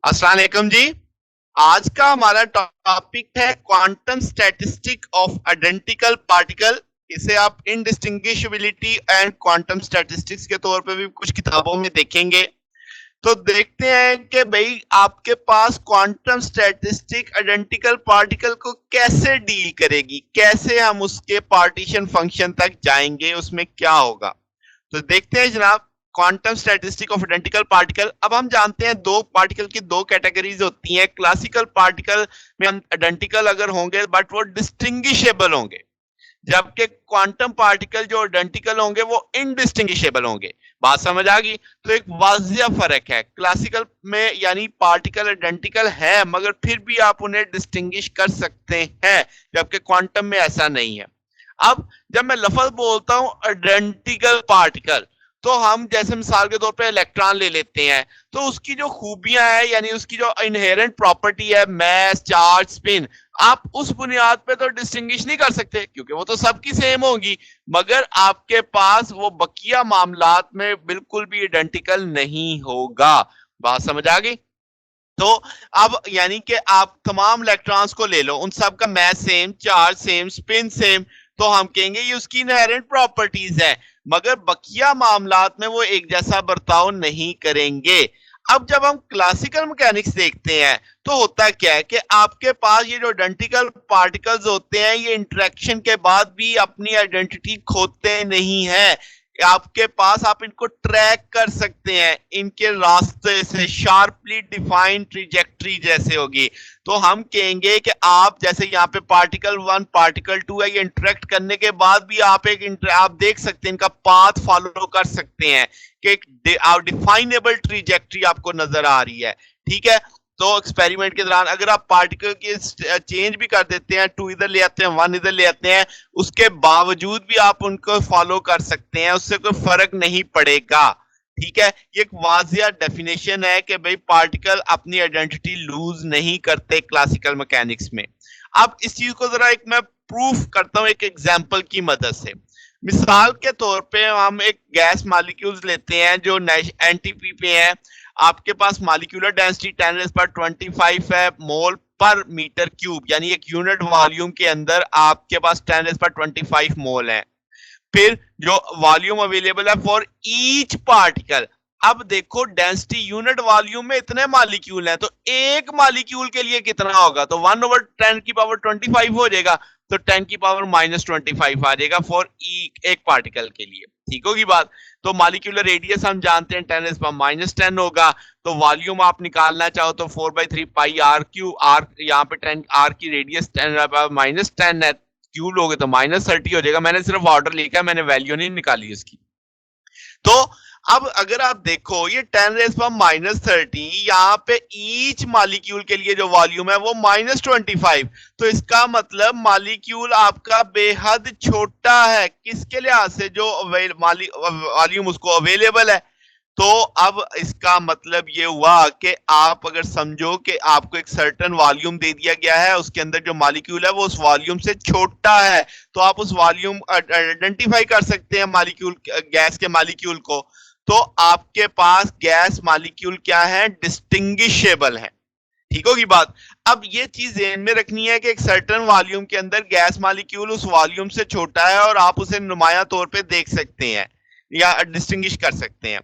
अस्सलाम वालेकुम जी। आज का हमारा टॉपिक है quantum statistic of identical particle. इसे आप इनडिस्टिंग्विशबिलिटी एंड क्वांटम स्टैटिस्टिक्स के तौर पे भी कुछ किताबों में देखेंगे। तो देखते हैं कि भाई आपके पास क्वांटम स्टैटिस्टिक आइडेंटिकल पार्टिकल को कैसे डील करेगी, कैसे हम उसके पार्टीशन फंक्शन तक जाएंगे, उसमें क्या होगा। तो देखते हैं जनाब, quantum statistic of identical particle. अब हम जानते हैं दो पार्टिकल की दो कैटेगरीज होती हैं। क्लासिकल पार्टिकल में हम आइडेंटिकल अगर होंगे बट वो डिस्टिंग्विशेबल होंगे, जबकि क्वांटम पार्टिकल जो आइडेंटिकल होंगे वो इनडिस्टिंग्विशेबल होंगे। बात समझ आ गई? तो एक वाजिया फर्क है। क्लासिकल में यानी पार्टिकल आइडेंटिकल है मगर फिर भी आप उन्हें डिस्टिंग्विश कर सकते हैं, जबकि क्वांटम में ऐसा नहीं है। अब जब मैं लफ्ज बोलता हूं आइडेंटिकल पार्टिकल, तो हम जैसे मिसाल के तौर पे इलेक्ट्रॉन ले लेते हैं, तो उसकी जो खूबियां है यानी उसकी जो इनहेरेंट प्रॉपर्टी है, मैस, चार्ज, स्पिन, आप उस बुनियाद पे तो डिस्टिंग्विश नहीं कर सकते क्योंकि वो तो सबकी सेम होगी। मगर आपके पास वो बकिया मामलात में बिल्कुल भी आइडेंटिकल नहीं होगा। बात समझ आ गई? तो अब यानी कि आप तमाम इलेक्ट्रॉन्स को ले लो, उन सब का mass same, charge same, spin same, तो हम कहेंगे ये उसकी इनहेरेंट प्रॉपर्टीज है। मगर बकिया मामलात में वो एक जैसा बर्ताव नहीं करेंगे। अब जब हम क्लासिकल मैकेनिक्स देखते हैं तो होता क्या है कि आपके पास ये जो आइडेंटिकल पार्टिकल्स होते हैं ये इंटरेक्शन के बाद भी अपनी आइडेंटिटी खोते नहीं है। आपके पास आप इनको ट्रैक कर सकते हैं, इनके रास्ते से शार्पली डिफाइंड ट्रिजेक्टरी जैसे होगी। तो हम कहेंगे कि आप जैसे यहाँ पे पार्टिकल वन पार्टिकल टू है, ये इंटरेक्ट करने के बाद भी आप आप देख सकते हैं, इनका पाथ फॉलो कर सकते हैं कि एक डिफाइनेबल ट्रिजेक्टरी आपको नजर आ रही है। ठीक है, तो एक्सपेरिमेंट के दौरान अगर आप पार्टिकल की चेंज भी कर देते हैं, टू इधर ले आते हैं, वन इधर ले आते हैं, उसके बावजूद भी आप उनको फॉलो कर सकते हैं, उससे कोई फर्क नहीं पड़ेगा। ठीक है, ये एक वाजिया डेफिनेशन है कि भाई पार्टिकल अपनी आइडेंटिटी लूज नहीं करते क्लासिकल मैकेनिक्स में। अब इस चीज को जरा एक मैं प्रूफ करता हूं एक एग्जांपल की मदद से। मिसाल के तौर पे हम एक गैस मॉलिक्यूल्स लेते हैं जो एनटीपी पे है। आपके पास मॉलिक्यूलर डेंसिटी 10^25 है मोल पर मीटर क्यूब, यानी एक यूनिट वॉल्यूम के अंदर आपके पास 10^25 मोल है। फिर जो वॉल्यूम अवेलेबल है फॉर ईच पार्टिकल। अब देखो डेंसिटी यूनिट वॉल्यूम में इतने मॉलिक्यूल हैं, तो एक मॉलिक्यूल के लिए कितना होगा? तो 1/10^25 हो जाएगा, तो 10^-25 आ जाएगा फॉर एक पार्टिकल के लिए। ठीक होगी बात? तो मॉलिक्यूलर रेडियस हम जानते हैं 10^-10 होगा। तो वॉल्यूम आप निकालना चाहो तो 4/3 पाई आर क्यू, आर यहाँ पे 10 आर की रेडियस 10^-10 है, क्यू लोगे तो -30 हो जाएगा। मैंने सिर्फ ऑर्डर लिखा है, मैंने वैल्यू नहीं निकाली इसकी। तो अब अगर आप देखो ये 10^-30, यहाँ पे ईच मॉलिक्यूल के लिए जो वॉल्यूम है वो -25। तो इसका मतलब मॉलिक्यूल आपका बेहद छोटा है किसके लिहाज से? जो वॉल्यूम उसको अवेलेबल है। तो अब इसका मतलब ये हुआ कि आप अगर समझो कि आपको एक सर्टेन वॉल्यूम दे दिया गया है, उसके अंदर जो मॉलिक्यूल है वो उस वॉल्यूम से छोटा है, तो आप उस वॉल्यूम आइडेंटिफाई कर सकते हैं मॉलिक्यूल, गैस के मॉलिक्यूल को। तो आपके पास गैस मॉलिक्यूल क्या है? डिस्टिंग्विशेबल है। ठीक होगी बात? अब ये चीज ध्यान में रखनी है कि एक सर्टेन वॉल्यूम के अंदर गैस मॉलिक्यूल उस वॉल्यूम से छोटा है और आप उसे नुमाया तौर पे देख सकते हैं या डिस्टिंग्विश कर सकते हैं।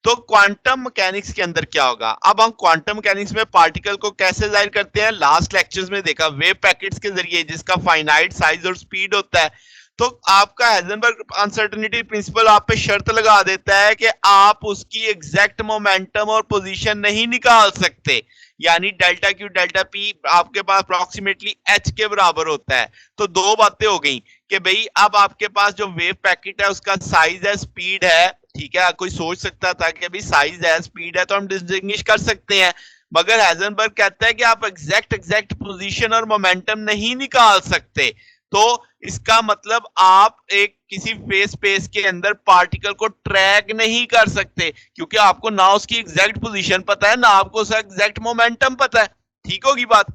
तो क्वांटम मैकेनिक्स के अंदर क्या होगा? अब हम क्वांटम मैकेनिक्स में पार्टिकल को कैसे जाहिर करते हैं? लास्ट लेक्चर्स में देखा, वेव पैकेट्स के जरिए, जिसका फाइनाइट साइज और स्पीड होता है। तो आपका हाइजेनबर्ग अनसर्टेनिटी प्रिंसिपल आप पे शर्त लगा देता है कि आप उसकी एग्जैक्ट मोमेंटम और पोजीशन नहीं निकाल सकते, यानी डेल्टा क्यू डेल्टा पी आपके पास अप्रोक्सीमेटली एच के बराबर होता है। तो दो बातें हो गई कि भाई अब आपके पास जो वेव पैकेट है उसका साइज है, स्पीड है। ठीक है, कोई सोच सकता था कि भाई साइज है, स्पीड है, तो हम डिस्टिंग्विश कर सकते हैं। मगर हाइजेनबर्ग कहता है कि आप एग्जैक्ट पोजीशन और मोमेंटम नहीं निकाल सकते। तो इसका मतलब आप एक किसी फेस स्पेस के अंदर पार्टिकल को ट्रैक नहीं कर सकते, क्योंकि आपको ना उसकी एग्जैक्ट पोजीशन पता है, ना आपको उसका एग्जैक्ट मोमेंटम पता है। ठीक होगी बात?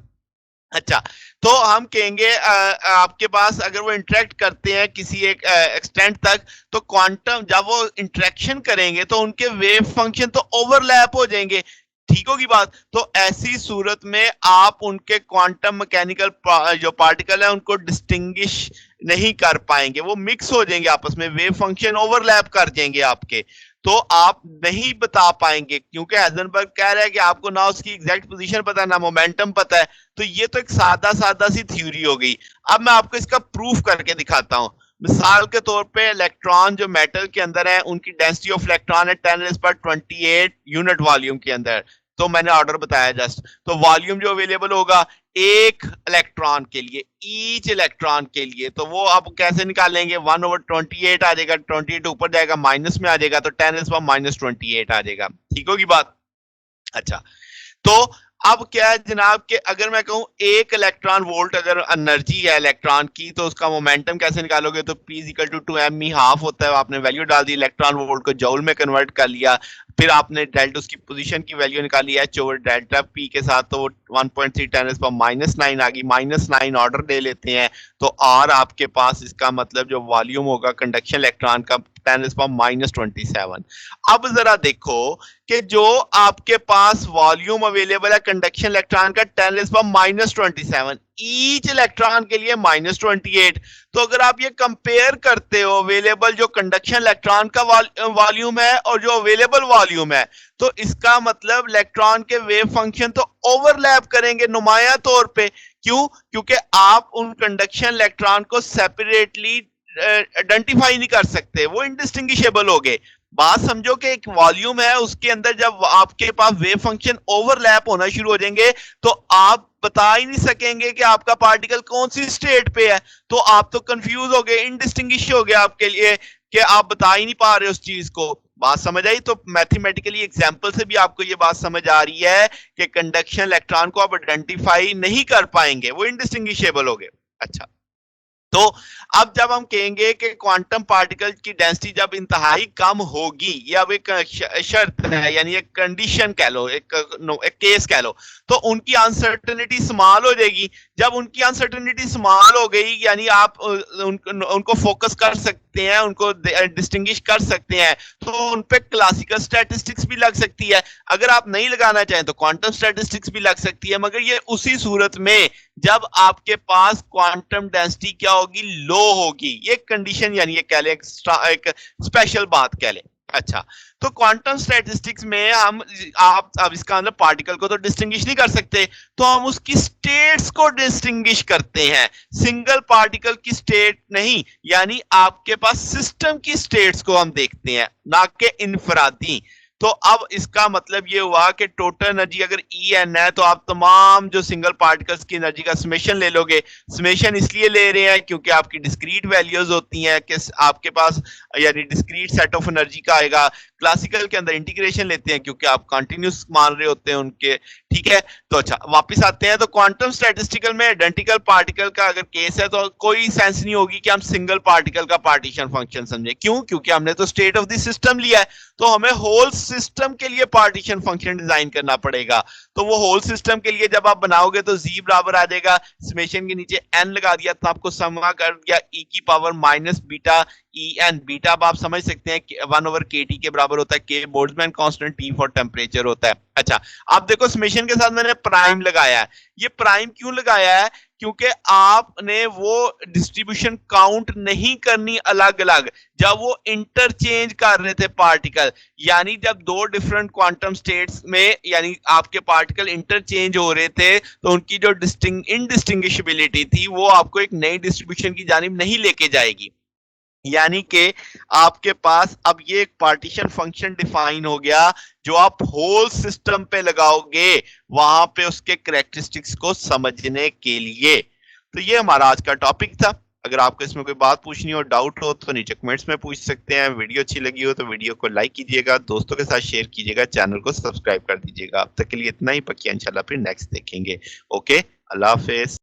अच्छा, तो हम कहेंगे आपके पास अगर वो इंटरेक्ट करते हैं किसी एक एक्सटेंट तक, तो क्वांटम जब वो इंटरेक्शन करेंगे तो उनके वेव फंक्शन तो ओवरलैप हो जाएंगे। ठीक होगी बात। तो ऐसी सूरत में आप उनके क्वांटम मैकेनिकल जो पार्टिकल है उनको डिस्टिंग्विश नहीं कर पाएंगे, वो मिक्स हो जाएंगे आपस में, वेव फंक्शन ओवरलैप कर जाएंगे आपके, तो आप नहीं बता पाएंगे, क्योंकि हाइजेनबर्ग कह रहा है कि आपको ना उसकी एग्जैक्ट पोजीशन पता है ना मोमेंटम पता है। तो ये तो एक सादा सादा सी थ्योरी हो गई। अब मैं आपको इसका प्रूफ करके दिखाता हूं। मिसाल के तौर पे इलेक्ट्रॉन जो मेटल के अंदर है उनकी डेंसिटी ऑफ इलेक्ट्रॉन है 10⁻28 यूनिट वॉल्यूम के अंदर। तो मैंने ऑर्डर बताया जस्ट। तो वॉल्यूम जो अवेलेबल होगा एक इलेक्ट्रॉन के लिए, ईच इलेक्ट्रॉन के लिए, तो वो आप कैसे निकालेंगे? 1/28 आ जाएगा, 28 ऊपर जाएगा माइनस में आ जाएगा, तो 10⁻28 आ जाएगा। ठीक होगी बात? अच्छा, तो अब क्या है जनाब कि अगर मैं कहूं 1 इलेक्ट्रॉन वोल्ट अगर एनर्जी है इलेक्ट्रॉन की, तो उसका मोमेंटम कैसे निकालोगे? तो P = 2m हाफ होता है, आपने वैल्यू डाल दी, इलेक्ट्रॉन वोल्ट को जूल में कन्वर्ट कर लिया, फिर आपने डेल्टा उसकी पोजीशन की वैल्यू निकाली H/डेल्टा P के साथ, तो 1.3 10⁻⁹ आ गई, -9 ऑर्डर दे लेते हैं, तो R आपके पास इसका मतलब जो वॉल्यूम होगा कंडक्शन इलेक्ट्रॉन का 10⁻27। अब जरा देखो कि जो आपके पास वॉल्यूम अवेलेबल है कंडक्शन इलेक्ट्रॉन का 10⁻⁻27, ईच इलेक्ट्रॉन के लिए -28। तो अगर आप ये कंपेयर करते हो अवेलेबल जो कंडक्शन इलेक्ट्रॉन का वॉल्यूम है और जो अवेलेबल वॉल्यूम है, तो इसका मतलब इलेक्ट्रॉन के वेव फंक्शन तो ओवरलैप करेंगे नुमाया तौर पे। क्यों? क्योंकि आप उन कंडक्शन इलेक्ट्रॉन को सेपरेटली आइडेंटिफाई नहीं कर सकते, वो इंडिस्टिंग्विशेबल हो गए। बात समझो कि एक वॉल्यूम है, उसके अंदर जब आपके पास वेव फंक्शन ओवरलैप होना शुरू हो जाएंगे, तो आप बता ही नहीं सकेंगे कि आपका पार्टिकल कौन सी स्टेट पे है। तो आप तो कंफ्यूज हो गए, इंडिस्टिंग्विश हो गए आपके लिए, कि आप बता ही नहीं पा रहे उस चीज को। बात समझ आई? तो मैथमेटिकली एग्जांपल से भी आपको ये बात समझ आ रही है कि कंडक्शन इलेक्ट्रॉन को आप आइडेंटिफाई नहीं कर पाएंगे, वो इंडिस्टिंग्विशेबल हो गए। अच्छा, तो अब जब हम कहेंगे कि क्वांटम पार्टिकल की डेंसिटी जब इंतहाई कम होगी, या अब एक शर्त है, यानी एक कंडीशन कह लो, एक केस कह लो, तो उनकी अनसर्टेनिटी स्मॉल हो जाएगी। जब उनकी अनसर्टेनिटी स्मॉल हो गई, यानी आप उनको फोकस कर सकते हैं, उनको डिस्टिंग्विश कर सकते हैं, तो उन पे क्लासिकल स्टैटिस्टिक्स भी लग सकती है। अगर आप नहीं लगाना चाहें तो क्वांटम स्टैटिस्टिक्स भी लग सकती है, मगर ये उसी सूरत में जब आपके पास क्वांटम डेंसिटी क्या होगी? लो होगी। ये कंडीशन, यानी ये कह लें एक स्पेशल बात कह लें। अच्छा, तो क्वांटम स्टैटिस्टिक्स में हम आप अब इसका मतलब पार्टिकल को तो डिस्टिंग्विश नहीं कर सकते, तो हम उसकी स्टेट्स को डिस्टिंग्विश करते हैं, सिंगल पार्टिकल की स्टेट नहीं, यानी आपके पास सिस्टम की स्टेट्स को हम देखते हैं, ना कि इनफरादी। तो अब इसका मतलब ये हुआ कि टोटल एनर्जी अगर En है, तो आप तमाम जो सिंगल पार्टिकल्स की एनर्जी का समेशन ले लोगे। समेशन इसलिए ले रहे हैं क्योंकि आपकी डिस्क्रीट वैल्यूज होती हैं कि आपके पास, यानी डिस्क्रीट सेट ऑफ एनर्जी का आएगा। क्लासिकल के अंदर इंटीग्रेशन लेते हैं क्योंकि आप कंटिन्यूस मान रहे होते हैं उनके। ठीक है, तो अच्छा वापस आते हैं। तो क्वांटम स्टैटिस्टिकल में आइडेंटिकल पार्टिकल का अगर केस है, तो कोई सेंस नहीं होगी कि हम सिंगल पार्टिकल का पार्टीशन फंक्शन समझे। क्यों? क्योंकि हमने तो स्टेट ऑफ द सिस्टम लिया है, तो हमें होल सिस्टम के लिए पार्टीशन फंक्शन डिजाइन करना पड़ेगा। तो वो होल सिस्टम के लिए जब आप बनाओगे तो z बराबर आ जाएगा, समेशन के नीचे n लगा दिया, तो आपको समा कर दिया e⁻⁻β En। बीटा अब आप समझ सकते हैं 1/kT के बराबर होता है, k Boltzmann constant, T for temperature होता है। अच्छा, अब देखो समेशन के साथ मैंने प्राइम लगाया है। ये प्राइम क्यों लगाया है? क्योंकि आपने वो डिस्ट्रीब्यूशन काउंट नहीं करनी अलग अलग, जब वो इंटरचेंज कर रहे थे पार्टिकल, यानी जब दो डिफरेंट क्वांटम स्टेट्स में, यानी आपके पार्टिकल इंटरचेंज हो रहे थे, तो उनकी जो इनडिस्टिंग्विशबिलिटी थी वो आपको एक नई डिस्ट्रीब्यूशन की जानिब नहीं लेके जाएगी। यानी कि आपके पास अब ये एक पार्टीशन फंक्शन डिफाइन हो गया, जो आप होल सिस्टम पे लगाओगे वहां पे उसके कैरेक्टरिस्टिक्स को समझने के लिए। तो ये हमारा आज का टॉपिक था। अगर आपको इसमें कोई बात पूछनी हो, डाउट हो, तो नीचे कमेंट्स में पूछ सकते हैं। वीडियो अच्छी लगी हो तो वीडियो को लाइक कीजिएगा, दोस्तों के साथ शेयर कीजिएगा, चैनल को सब्सक्राइब कर दीजिएगा। अब तक के लिए इतना ही, पक्की इंशाल्लाह फिर नेक्स्ट देखेंगे। ओके, अल्लाह हाफिज।